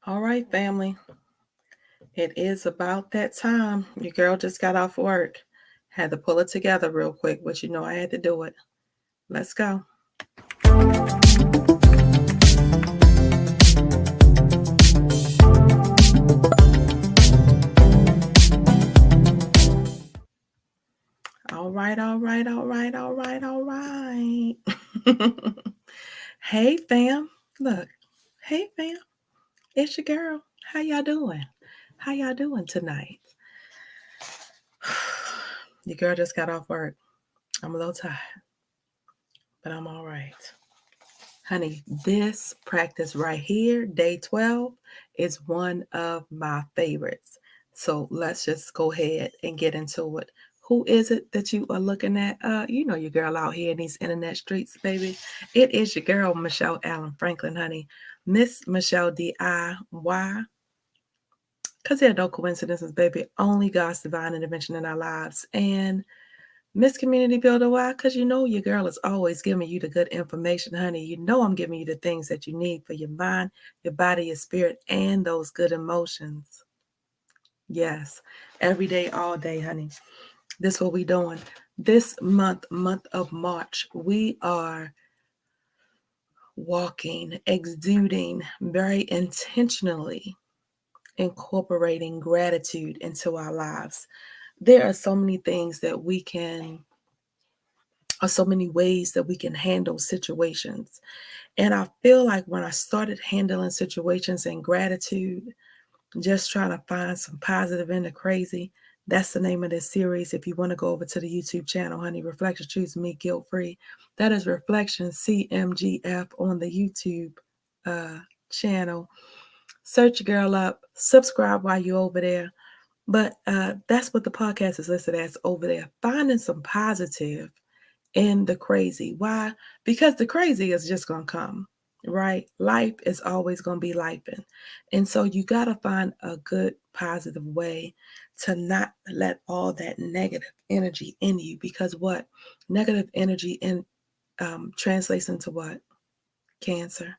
All right, family. It is about that time. Your girl just got off work. Had to pull it together real quick, but I had to do it. Let's go. All right, all right, all right, all right, all right. Hey, fam. Look, hey, fam. It's your girl. How y'all doing? How y'all doing tonight? Your girl just got off work. I'm a little tired, but I'm all right. Honey, this practice right here, day 12, is one of my favorites. So let's just go ahead and get into it. Who is it that you are looking at? Your girl out here in these internet streets, baby. It is your girl, Michelle Allen Franklin, honey. Miss Michelle DIY. Because there are no coincidences, baby. Only God's divine intervention in our lives. And Miss Community Builder, why? Because your girl is always giving you the good information, honey. You know I'm giving you the things that you need for your mind, your body, your spirit, and those good emotions. Yes, every day, all day, honey. This is what we doing. This month of March, we are walking, exuding very intentionally, incorporating gratitude into our lives. There are so many things that we can are so many ways that we can handle situations. And I feel like when I started handling situations in gratitude, just trying to find some positive in the crazy, that's the name of this series. If you want to go over to the YouTube channel, honey, Reflection Choose Me Guilt Free. That is Reflection CMGF on the YouTube channel. Search your girl up, subscribe while you're over there. But that's what the podcast is listed as over there. Finding some positive in the crazy. Why? Because the crazy is just going to come, right? Life is always going to be lifing. And so you got to find a good, positive way to not let all that negative energy in you. Because what? Negative energy translates into what? Cancer,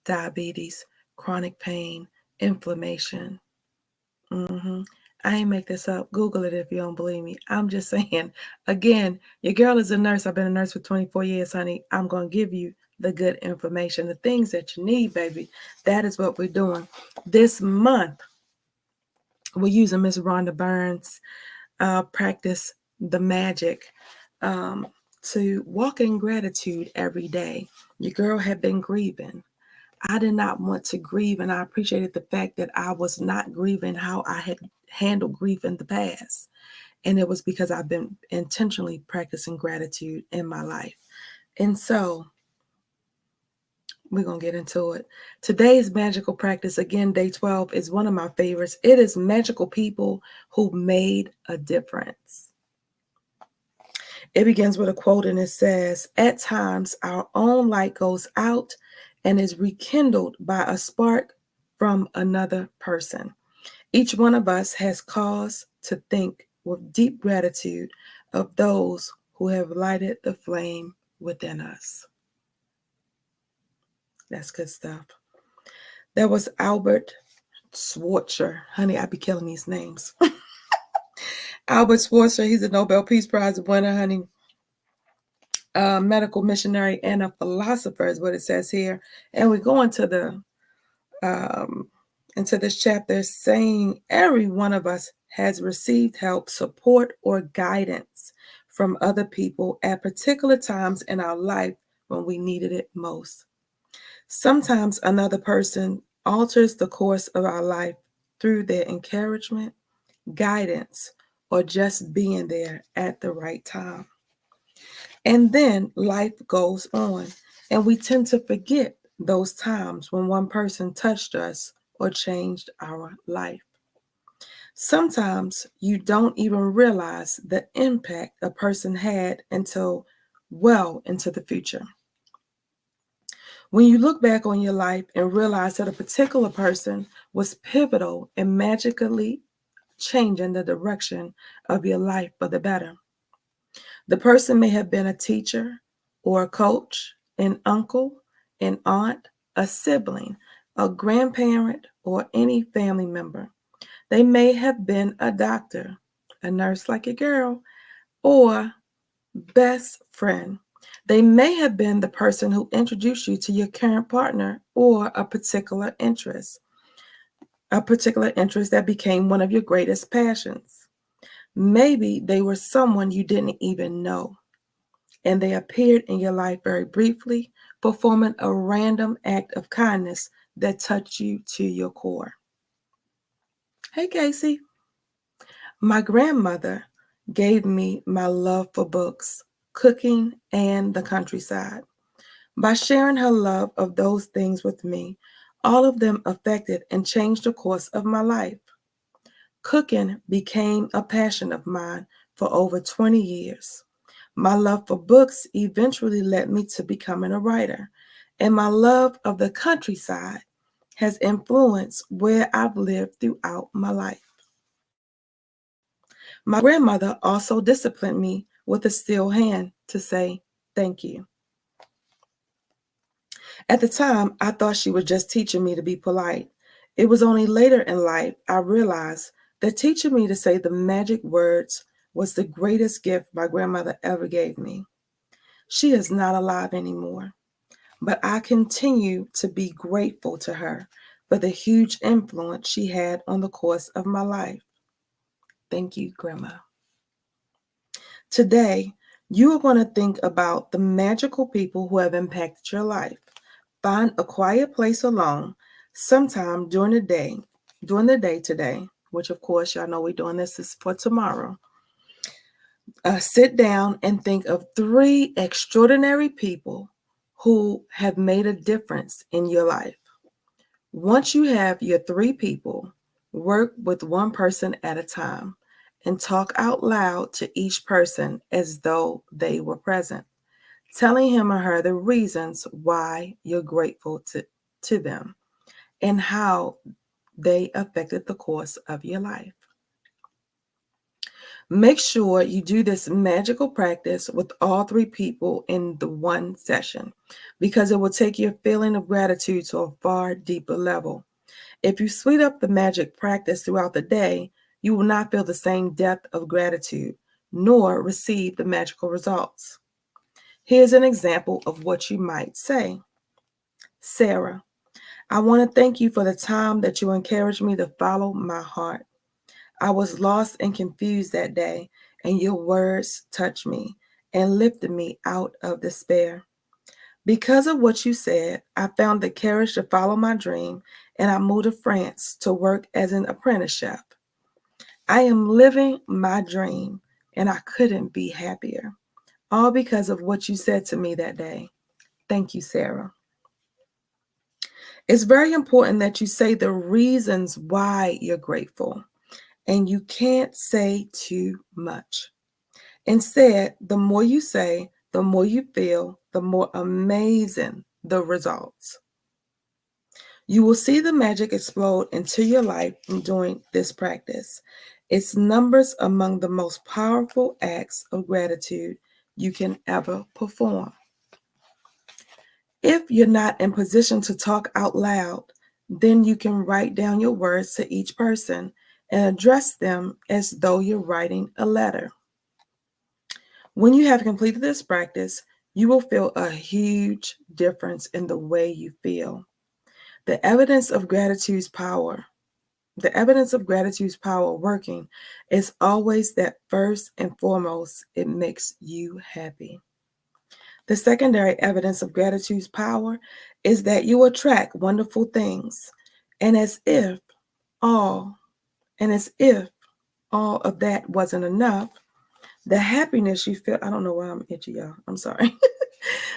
diabetes, chronic pain, inflammation. hmm I ain't make this up. Google it if you don't believe me. I'm just saying, again, your girl is a nurse. I've been a nurse for 24 years, honey. I'm going to give you the good information, the things that you need, baby. That is what we're doing. This month, we're using Miss Rhonda Burns' practice the magic um, to walk in gratitude every day. Your girl had been grieving. I did not want to grieve, and I appreciated the fact that I was not grieving how I had handled grief in the past. And it was because I've been intentionally practicing gratitude in my life. And so we're going to get into it. Today's magical practice, again, day 12, is one of my favorites. It is magical people who made a difference. It begins with a quote, and it says, "At times, our own light goes out and is rekindled by a spark from another person. Each one of us has cause to think with deep gratitude of those who have lighted the flame within us." That's good stuff. There was Albert Schweitzer. Honey, I be killing these names. Albert Schweitzer, he's a Nobel Peace Prize winner, honey. A medical missionary and a philosopher is what it says here. And we go um, into this chapter saying every one of us has received help, support, or guidance from other people at particular times in our life when we needed it most. Sometimes another person alters the course of our life through their encouragement, guidance, or just being there at the right time. And then life goes on, and we tend to forget those times when one person touched us or changed our life. Sometimes you don't even realize the impact a person had until well into the future. When you look back on your life and realize that a particular person was pivotal in magically changing the direction of your life for the better. The person may have been a teacher or a coach, an uncle, an aunt, a sibling, a grandparent, or any family member. They may have been a doctor, a nurse like your girl, or best friend. They may have been the person who introduced you to your current partner or a particular interest that became one of your greatest passions. Maybe they were someone you didn't even know, and they appeared in your life very briefly, performing a random act of kindness that touched you to your core. Hey, Casey. My grandmother gave me my love for books, cooking, and the countryside. By sharing her love of those things with me, all of them affected and changed the course of my life. Cooking became a passion of mine for over 20 years. My love for books eventually led me to becoming a writer, and my love of the countryside has influenced where I've lived throughout my life. My grandmother also disciplined me with a still hand to say thank you. At the time, I thought she was just teaching me to be polite. It was only later in life I realized that teaching me to say the magic words was the greatest gift my grandmother ever gave me. She is not alive anymore, but I continue to be grateful to her for the huge influence she had on the course of my life. Thank you, Grandma. Today, you are going to think about the magical people who have impacted your life. Find a quiet place alone sometime during the day today, which of course y'all know we're doing this is for tomorrow. Sit down and think of 3 extraordinary people who have made a difference in your life. Once you have your 3 people, work with one person at a time and talk out loud to each person as though they were present, telling him or her the reasons why you're grateful to them and how they affected the course of your life. Make sure you do this magical practice with all 3 people in the one session because it will take your feeling of gratitude to a far deeper level. If you sweet up the magic practice throughout the day, you will not feel the same depth of gratitude nor receive the magical results. Here's an example of what you might say. Sarah, I want to thank you for the time that you encouraged me to follow my heart. I was lost and confused that day, and your words touched me and lifted me out of despair. Because of what you said, I found the courage to follow my dream, and I moved to France to work as an apprentice chef. I am living my dream, and I couldn't be happier, all because of what you said to me that day. Thank you, Sarah. It's very important that you say the reasons why you're grateful, and you can't say too much. Instead, the more you say, the more you feel, the more amazing the results. You will see the magic explode into your life from doing this practice. It's numbers among the most powerful acts of gratitude you can ever perform. If you're not in position to talk out loud, then you can write down your words to each person and address them as though you're writing a letter. When you have completed this practice, you will feel a huge difference in the way you feel. The evidence of gratitude's power working is always that first and foremost, it makes you happy. The secondary evidence of gratitude's power is that you attract wonderful things. And as if all of that wasn't enough, the happiness you feel, I don't know why I'm itchy, y'all. I'm sorry.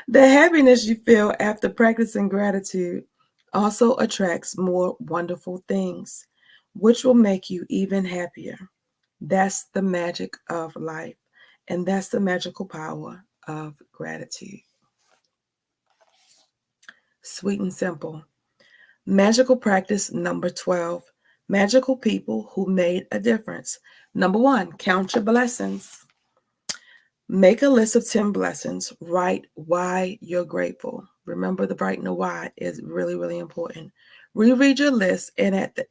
The happiness you feel after practicing gratitude also attracts more wonderful things, which will make you even happier. That's the magic of life, and that's the magical power of gratitude. Sweet and simple. Magical practice number 12. Magical people who made a difference. Number 1, count your blessings. Make a list of 10 blessings. Write why you're grateful. Remember, the bright and the wide is really, really important. Reread your list, and at the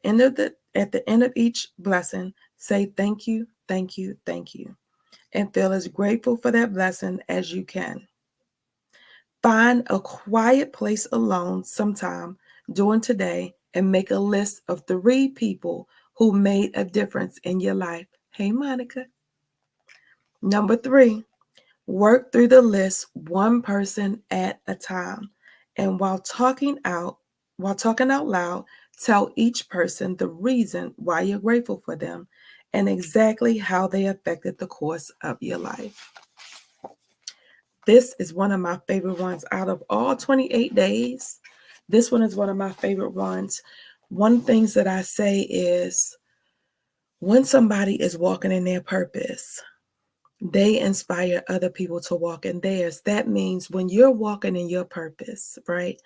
end of each blessing, say thank you, thank you, thank you, and feel as grateful for that blessing as you can. Find a quiet place alone sometime during today and make a list of 3 people who made a difference in your life. Hey, Monica. Number 3, work through the list one person at a time. And while talking out loud, tell each person the reason why you're grateful for them and exactly how they affected the course of your life. This is one of my favorite ones out of all 28 days. This one is one of my favorite ones. One things that I say is when somebody is walking in their purpose, they inspire other people to walk in theirs. That means when you're walking in your purpose, right?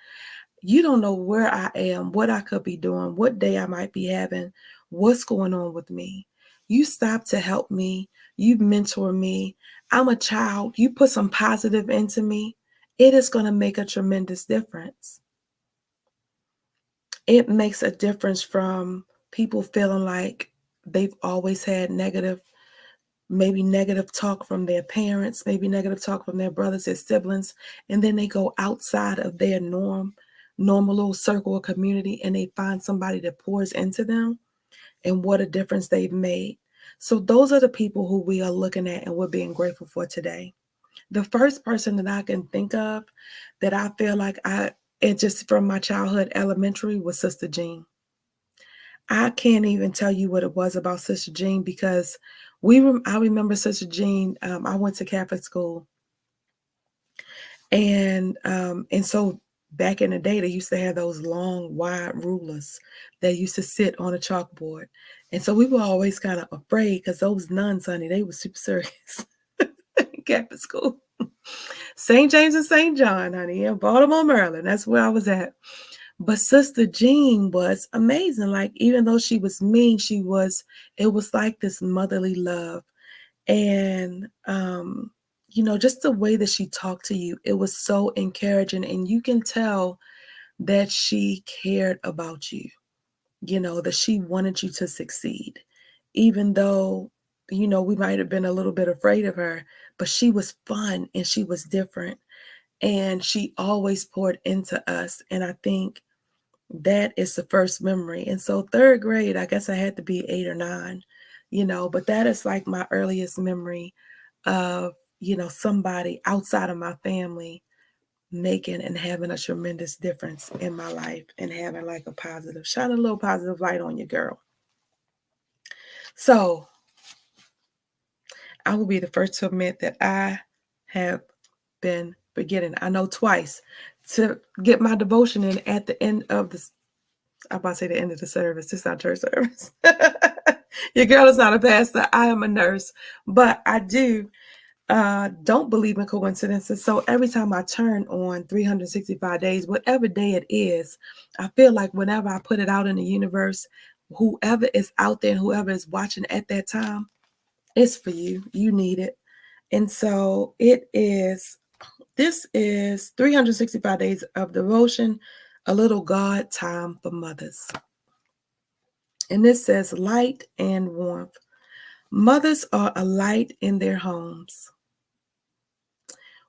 You don't know where I am, what I could be doing, what day I might be having, what's going on with me. You stop to help me. You mentor me. I'm a child. You put some positive into me. It is going to make a tremendous difference. It makes a difference from people feeling like they've always had maybe negative talk from their parents, maybe negative talk from their brothers and siblings, and then they go outside of their normal little circle of community and they find somebody that pours into them, and what a difference they've made. So those are the people who we are looking at and we're being grateful for today. The first person that I can think of that I feel like it just from my childhood elementary was Sister Jean. I can't even tell you what it was about Sister Jean because I remember Sister Jean. I went to Catholic school, and so back in the day, they used to have those long, wide rulers that used to sit on a chalkboard, and so we were always kind of afraid because those nuns, honey, they were super serious in Catholic school. St. James and St. John, honey, in Baltimore, Maryland. That's where I was at. But Sister Jean was amazing. Like, even though she was mean, it was like this motherly love. And, just the way that she talked to you, it was so encouraging. And you can tell that she cared about you, that she wanted you to succeed. Even though, we might have been a little bit afraid of her, but she was fun and she was different. And she always poured into us. And I think that is the first memory. And so 3rd grade, I guess I had to be 8 or 9, but that is like my earliest memory of, somebody outside of my family making and having a tremendous difference in my life and having like shining a little positive light on your girl. So I will be the first to admit that I have been forgetting. I know twice to get my devotion in at the end of I'm about to say the end of the service. It's not church service. Your girl is not a pastor. I am a nurse. But I don't believe in coincidences. So every time I turn on 365 days, whatever day it is, I feel like whenever I put it out in the universe, whoever is out there and whoever is watching at that time, it's for you. You need it. And so this is 365 days of devotion, a little God time for mothers. And this says light and warmth. Mothers are a light in their homes.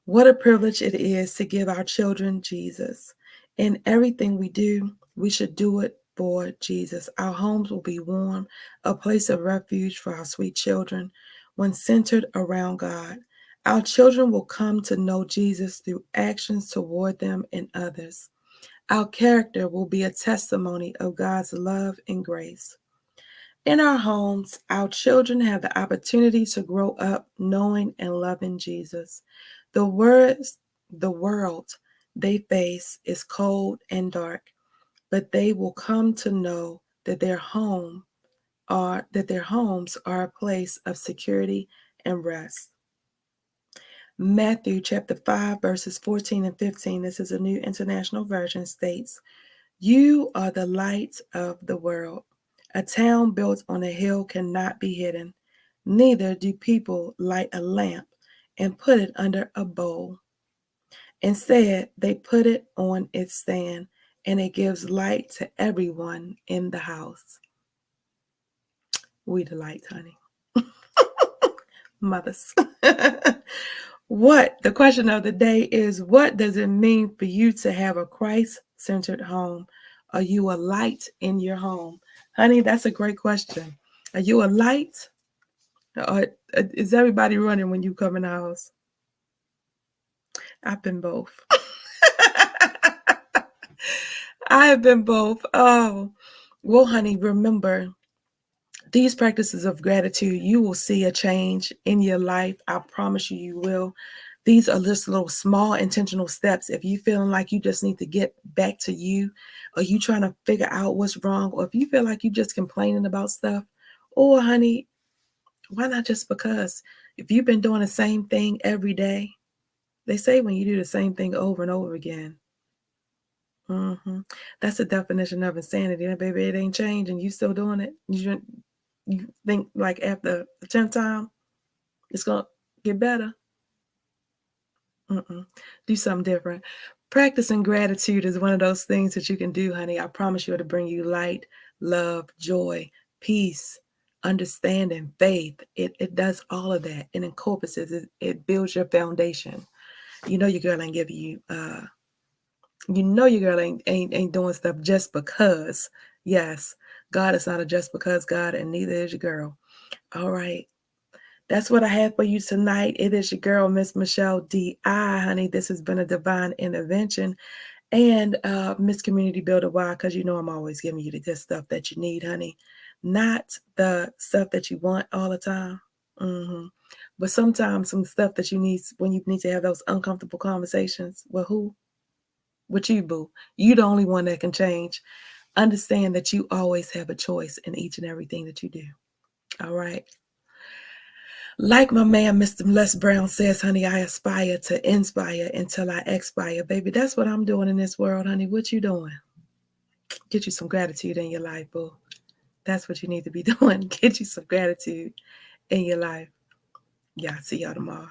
What a privilege it is to give our children Jesus. In everything we do, we should do it for Jesus. Our homes will be warm, a place of refuge for our sweet children when centered around God. Our children will come to know Jesus through actions toward them and others. Our character will be a testimony of God's love and grace. In our homes, our children have the opportunity to grow up knowing and loving Jesus. The world they face is cold and dark, but they will come to know that their homes are a place of security and rest. Matthew chapter 5, verses 14 and 15, this is a New International Version, states, "You are the light of the world. A town built on a hill cannot be hidden. Neither do people light a lamp and put it under a bowl. Instead, they put it on its stand and it gives light to everyone in the house. We delight, honey. Mothers. The question of the day is, what does it mean for you to have a Christ-centered home? Are you a light in your home? Honey, that's a great question. Are you a light? Or is everybody running when you come in the house? I've been both. I have been both. Oh, well, honey, remember these practices of gratitude, you will see a change in your life. I promise you, you will. These are just little small intentional steps. If you feeling like you just need to get back to you, or you trying to figure out what's wrong, or if you feel like you just complaining about stuff, or honey, why not just because? If you've been doing the same thing every day, they say when you do the same thing over and over again, that's the definition of insanity. And baby, it ain't changing. You still doing it. You think like after the 10th time, it's going to get better. Do something different. Practicing gratitude is one of those things that you can do, honey. I promise you it'll bring you light, love, joy, peace, understanding, faith. It does all of that. It encompasses it. It builds your foundation. You know your girl ain't giving you your girl ain't doing stuff just because. Yes, God is not a just because God, and neither is your girl. All right. That's what I have for you tonight. It is your girl, Miss Michelle D.I., honey. This has been a divine intervention and Miss Community Builder. Why? Because you know I'm always giving you the good stuff that you need, honey. Not the stuff that you want all the time. But sometimes some stuff that you need when you need to have those uncomfortable conversations. Well, who? With you, boo. You the only one that can change. Understand that you always have a choice in each and everything that you do. All right. Like my man, Mr. Les Brown says, honey, I aspire to inspire until I expire. Baby, that's what I'm doing in this world, honey. What you doing? Get you some gratitude in your life, boo. That's what you need to be doing. Get you some gratitude in your life. Yeah, see y'all tomorrow.